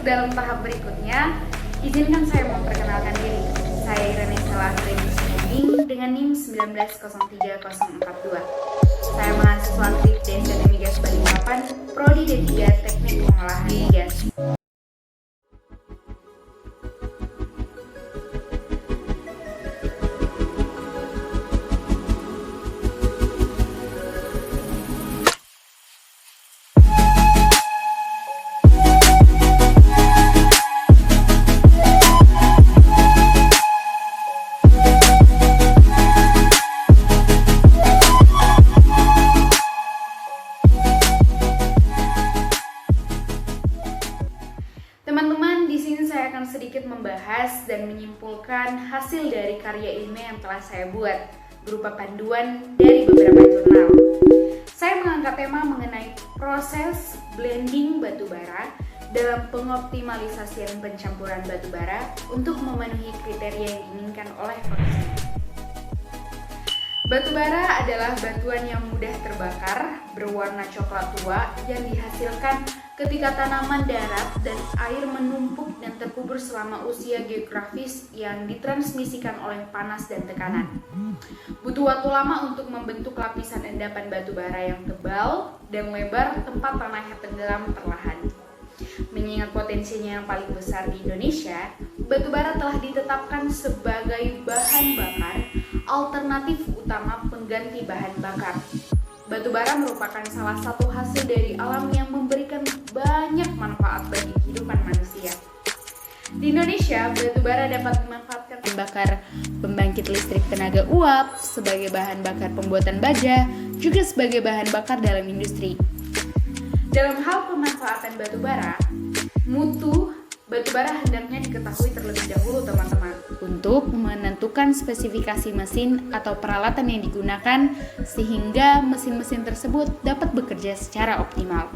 dalam tahap berikutnya, izinkan saya memperkenalkan diri. Saya Irene Salahri dengan NIM 1903042. Saya mahasiswa aktif DSN Migas Balikpapan, Prodi D3 Teknik Pengolahan Migas. Teman-teman, di sini saya akan sedikit membahas dan menyimpulkan hasil dari karya ilmiah yang telah saya buat berupa panduan dari beberapa jurnal. Saya mengangkat tema mengenai proses blending batubara dalam pengoptimalisasian pencampuran batubara untuk memenuhi kriteria yang diinginkan oleh konsumen. Batubara adalah batuan yang mudah terbakar, berwarna coklat tua yang dihasilkan ketika tanaman darat dan air menumpuk dan terkubur selama usia geografis yang ditransmisikan oleh panas dan tekanan. Butuh waktu lama untuk membentuk lapisan endapan batubara yang tebal dan lebar tempat tanahnya tenggelam perlahan. Mengingat potensinya yang paling besar di Indonesia, batubara telah ditetapkan sebagai bahan bakar alternatif utama pengganti bahan bakar. Batubara merupakan salah satu hasil dari alam yang memberikan banyak manfaat bagi kehidupan manusia. Di Indonesia, batubara dapat dimanfaatkan bakar pembangkit listrik tenaga uap, sebagai bahan bakar pembuatan baja, juga sebagai bahan bakar dalam industri. Dalam hal pemanfaatan batubara, mutu batubara hendaknya diketahui terlebih dahulu, teman-teman, untuk menentukan spesifikasi mesin atau peralatan yang digunakan sehingga mesin-mesin tersebut dapat bekerja secara optimal.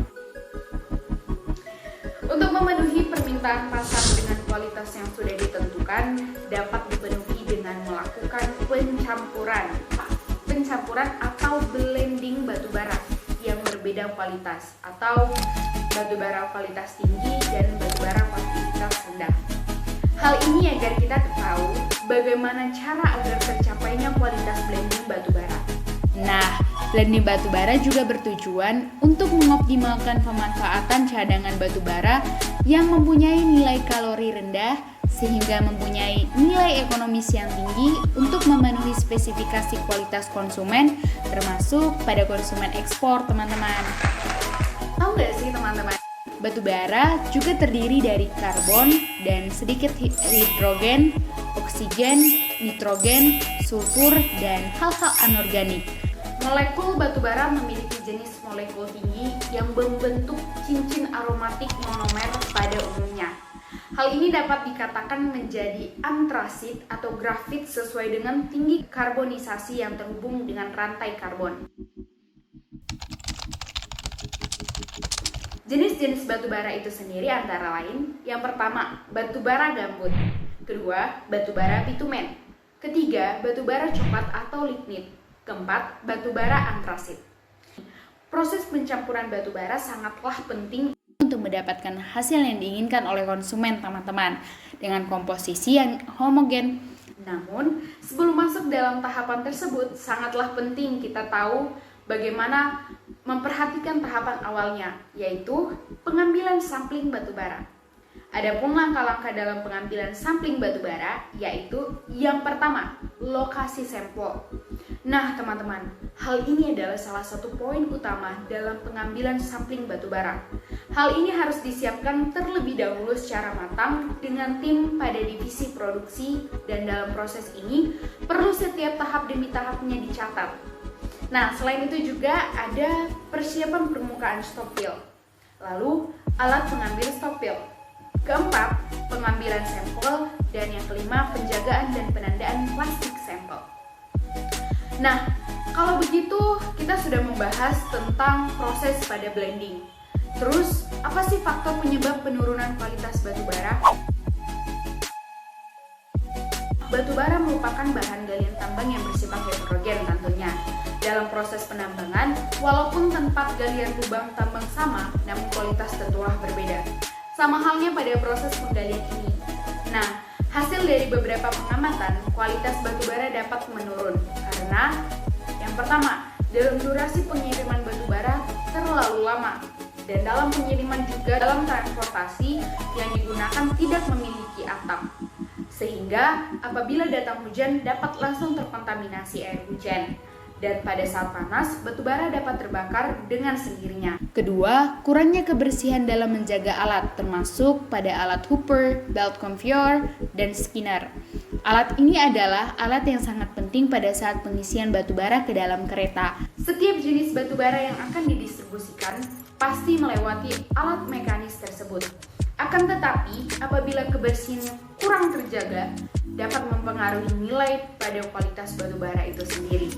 Untuk memenuhi permintaan pasar dengan kualitas yang sudah ditentukan, dapat dipenuhi dengan melakukan pencampuran atau blending batubara yang berbeda kualitas, atau batubara kualitas tinggi dan batubara kualitas rendah. Hal ini agar kita tahu bagaimana cara agar tercapainya kualitas blending batubara. Nah, blending batubara juga bertujuan untuk mengoptimalkan pemanfaatan cadangan batubara yang mempunyai nilai kalori rendah sehingga mempunyai nilai ekonomis yang tinggi untuk memenuhi spesifikasi kualitas konsumen, termasuk pada konsumen ekspor, teman-teman. Tahu nggak sih, teman-teman? Batubara juga terdiri dari karbon dan sedikit hidrogen, oksigen, nitrogen, sulfur, dan hal-hal anorganik. Molekul batubara memiliki jenis molekul tinggi yang membentuk cincin aromatik monomer pada umumnya. Hal ini dapat dikatakan menjadi antrasit atau grafit sesuai dengan tinggi karbonisasi yang terhubung dengan rantai karbon. Jenis-jenis batubara itu sendiri antara lain: yang pertama, batubara gambut; kedua, batubara bitumen; ketiga, batubara coklat atau lignit; keempat, batubara antrasit. Proses pencampuran batubara sangatlah penting untuk mendapatkan hasil yang diinginkan oleh konsumen, teman-teman, dengan komposisi yang homogen. Namun, sebelum masuk dalam tahapan tersebut, sangatlah penting kita tahu bagaimana memperhatikan tahapan awalnya, yaitu pengambilan sampling batubara. Adapun langkah-langkah dalam pengambilan sampling batubara, yaitu yang pertama, lokasi sampel. Nah, teman-teman, hal ini adalah salah satu poin utama dalam pengambilan sampling batubara. Hal ini harus disiapkan terlebih dahulu secara matang dengan tim pada divisi produksi, dan dalam proses ini perlu setiap tahap demi tahapnya dicatat. Nah, selain itu juga ada persiapan permukaan stopil, lalu alat pengambil stopil, keempat, pengambilan sampel, dan yang kelima, penjagaan dan penandaan plastik sampel. Nah, kalau begitu kita sudah membahas tentang proses pada blending. Terus, apa sih faktor penyebab penurunan kualitas batubara? Batubara merupakan bahan galian tambang yang bersifat heterogen tentunya. Dalam proses penambangan, walaupun tempat galian lubang tambang sama, namun kualitas tentulah berbeda. Sama halnya pada proses penggalian ini. Nah, hasil dari beberapa pengamatan, kualitas batu bara dapat menurun karena yang pertama, dalam durasi pengiriman batu bara terlalu lama, dan dalam pengiriman juga dalam transportasi yang digunakan tidak memiliki atap, sehingga apabila datang hujan dapat langsung terkontaminasi air hujan. Dan pada saat panas, batu bara dapat terbakar dengan sendirinya. Kedua, kurangnya kebersihan dalam menjaga alat, termasuk pada alat hooper, belt conveyor, dan skinner. Alat ini adalah alat yang sangat penting pada saat pengisian batu bara ke dalam kereta. Setiap jenis batu bara yang akan didistribusikan pasti melewati alat mekanis tersebut. Akan tetapi, apabila kebersihannya kurang terjaga, dapat mempengaruhi nilai pada kualitas batu bara itu sendiri.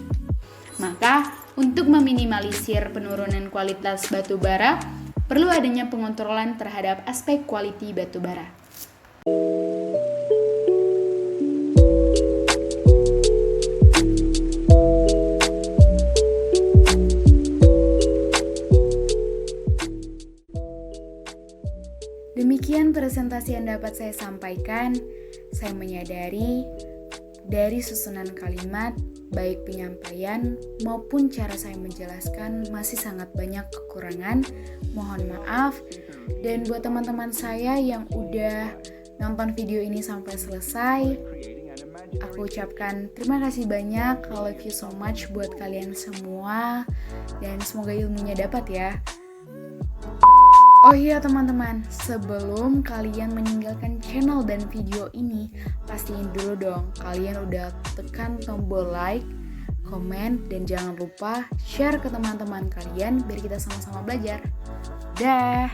Maka, untuk meminimalisir penurunan kualitas batu bara, perlu adanya pengontrolan terhadap aspek quality batu bara. Demikian presentasi yang dapat saya sampaikan. Saya menyadari dari susunan kalimat, baik penyampaian maupun cara saya menjelaskan masih sangat banyak kekurangan. Mohon maaf. Dan buat teman-teman saya yang udah nonton video ini sampai selesai, aku ucapkan terima kasih banyak. I love you so much buat kalian semua. Dan semoga ilmunya dapat ya. Oh iya teman-teman, sebelum kalian meninggalkan channel dan video ini, pastiin dulu dong kalian udah tekan tombol like, komen, dan jangan lupa share ke teman-teman kalian biar kita sama-sama belajar. Dah.